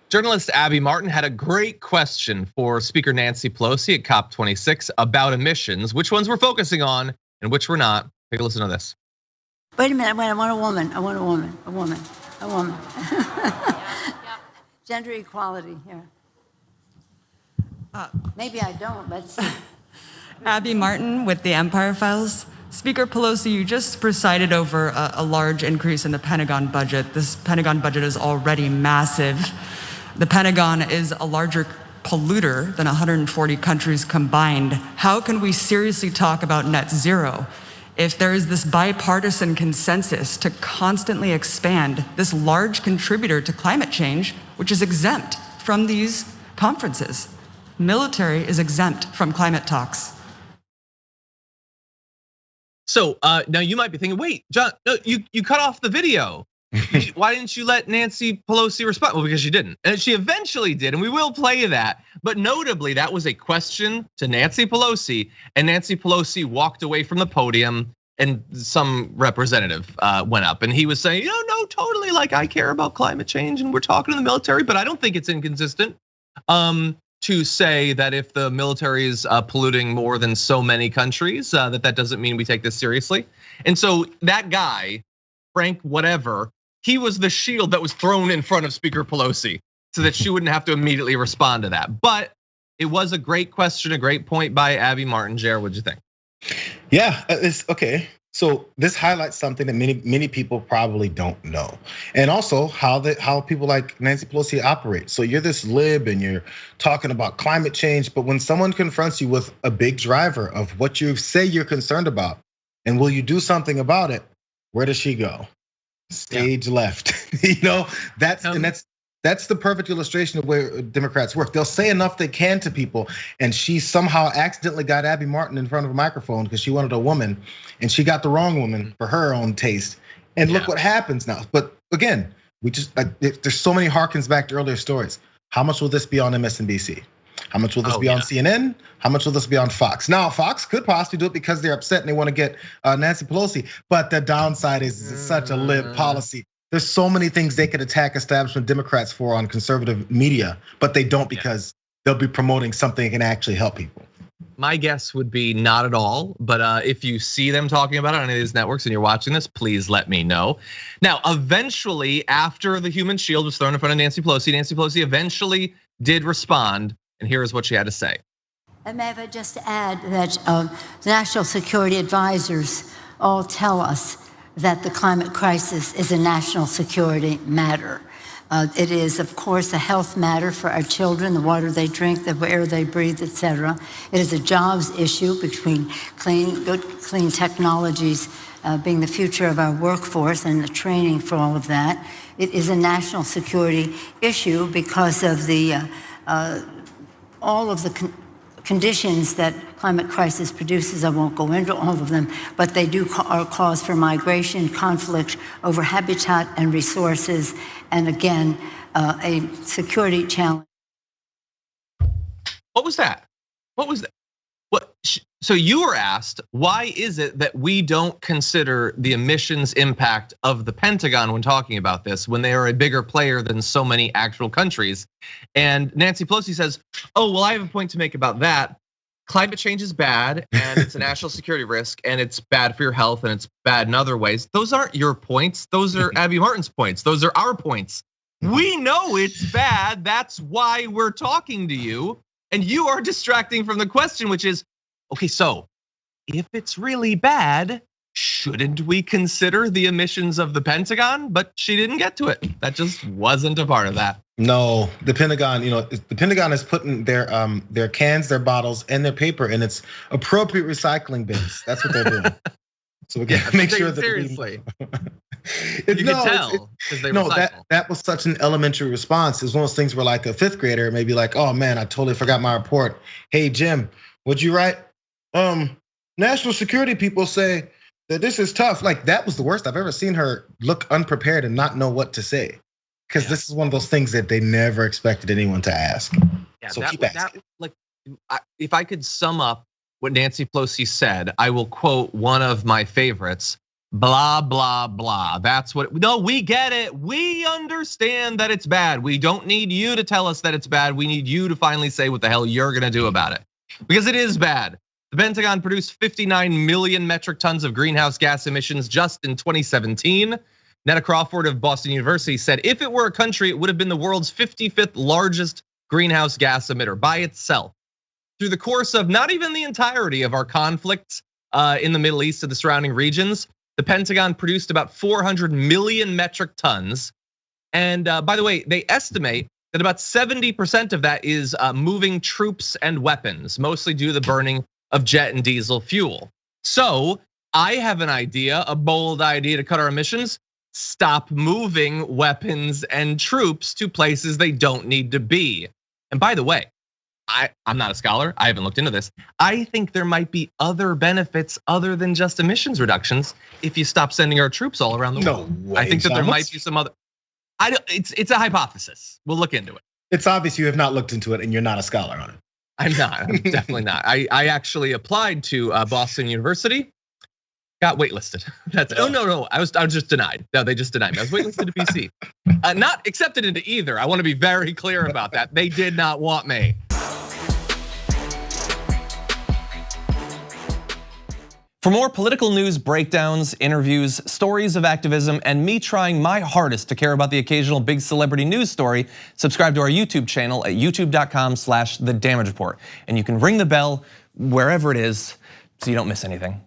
Journalist Abby Martin had a great question for Speaker Nancy Pelosi at COP26 about emissions, which ones we're focusing on and which we're not. Take a listen to this. Wait a minute, I want a woman, a woman. Gender equality here. Maybe I don't, let's see. Abby Martin with the Empire Files. Speaker Pelosi, you just presided over a large increase in the Pentagon budget. This Pentagon budget is already massive. The Pentagon is a larger polluter than 140 countries combined. How can we seriously talk about net zero if there is this bipartisan consensus to constantly expand this large contributor to climate change, which is exempt from these conferences? Military is exempt from climate talks. So now you might be thinking, wait, John, no, you cut off the video. Why didn't you let Nancy Pelosi respond? Well, because she didn't. And she eventually did, and we will play that. But notably, that was a question to Nancy Pelosi, and Nancy Pelosi walked away from the podium, and some representative went up, and he was saying, no, totally, like I care about climate change, and we're talking to the military, but I don't think it's inconsistent to say that if the military is polluting more than so many countries, that doesn't mean we take this seriously. And so that guy, Frank whatever, he was the shield that was thrown in front of Speaker Pelosi so that she wouldn't have to immediately respond to that. But it was a great question, a great point by Abby Martin. Jared, what'd you think? Yeah, it's okay. So this highlights something that many people probably don't know, and also how people like Nancy Pelosi operate. So you're this lib and you're talking about climate change, but when someone confronts you with a big driver of what you say you're concerned about, and will you do something about it? Where does she go? Stage left. That's the perfect illustration of where Democrats work. They'll say enough they can to people, and she somehow accidentally got Abby Martin in front of a microphone because she wanted a woman, and she got the wrong woman for her own taste. And look what happens now. But again, there's so many harkens back to earlier stories. How much will this be on MSNBC? How much will this be on CNN? How much will this be on Fox? Now, Fox could possibly do it because they're upset and they want to get Nancy Pelosi, but the downside is it's such a lib policy. There's so many things they could attack establishment Democrats for on conservative media, but they don't because they'll be promoting something that can actually help people. My guess would be not at all, but if you see them talking about it on any of these networks and you're watching this, please let me know. Now, eventually, after the human shield was thrown in front of Nancy Pelosi eventually did respond, and here is what she had to say. And may I just add that the national security advisors all tell us that the climate crisis is a national security matter. It is, of course, a health matter for our children, the water they drink, the air they breathe, etc. It is a jobs issue between good, clean technologies being the future of our workforce and the training for all of that. It is a national security issue because of the all of the conditions that climate crisis produces. I won't go into all of them, but they are cause for migration, conflict over habitat and resources, and again, a security challenge. What was that? What was that? So you were asked, why is it that we don't consider the emissions impact of the Pentagon when talking about this, when they are a bigger player than so many actual countries? And Nancy Pelosi says, oh, well, I have a point to make about that. Climate change is bad, and it's a national security risk, and it's bad for your health, and it's bad in other ways. Those aren't your points. Those are Abby Martin's points. Those are our points. We know it's bad. That's why we're talking to you. And you are distracting from the question, which is, okay, so if it's really bad, shouldn't we consider the emissions of the Pentagon? But she didn't get to it. That just wasn't a part of that. No, the Pentagon, the Pentagon is putting their cans, their bottles, and their paper in its appropriate recycling bins. That's what they're doing. So we got to make sure that seriously. You can tell because they recycle. That was such an elementary response. It's one of those things where like a fifth grader may be like, oh man, I totally forgot my report. Hey Jim, what'd you write? National security people say that this is tough. Like that was the worst. I've ever seen her look unprepared and not know what to say. Because this is one of those things that they never expected anyone to ask. Yeah, so keep asking. If I could sum up what Nancy Pelosi said, I will quote one of my favorites. Blah, blah, blah. That's what, no, we get it. We understand that it's bad. We don't need you to tell us that it's bad. We need you to finally say what the hell you're gonna do about it. Because it is bad. The Pentagon produced 59 million metric tons of greenhouse gas emissions just in 2017. Netta Crawford of Boston University said if it were a country, it would have been the world's 55th largest greenhouse gas emitter by itself. Through the course of not even the entirety of our conflicts in the Middle East and the surrounding regions, the Pentagon produced about 400 million metric tons. And by the way, they estimate that about 70% of that is moving troops and weapons, mostly due to the burning of jet and diesel fuel. So I have an idea, a bold idea to cut our emissions. Stop moving weapons and troops to places they don't need to be. And by the way, I'm not a scholar, I haven't looked into this. I think there might be other benefits other than just emissions reductions if you stop sending our troops all around the world. No way, I think that there might be some other, it's a hypothesis. We'll look into it. It's obvious you have not looked into it and you're not a scholar on it. I'm not, I'm definitely not. I actually applied to Boston University, got waitlisted. That's, oh no, I was just denied. No, they just denied me. I was waitlisted to BC. Not accepted into either. I want to be very clear about that. They did not want me. For more political news breakdowns, interviews, stories of activism, and me trying my hardest to care about the occasional big celebrity news story, subscribe to our YouTube channel at youtube.com/The Damage Report. And you can ring the bell wherever it is so you don't miss anything.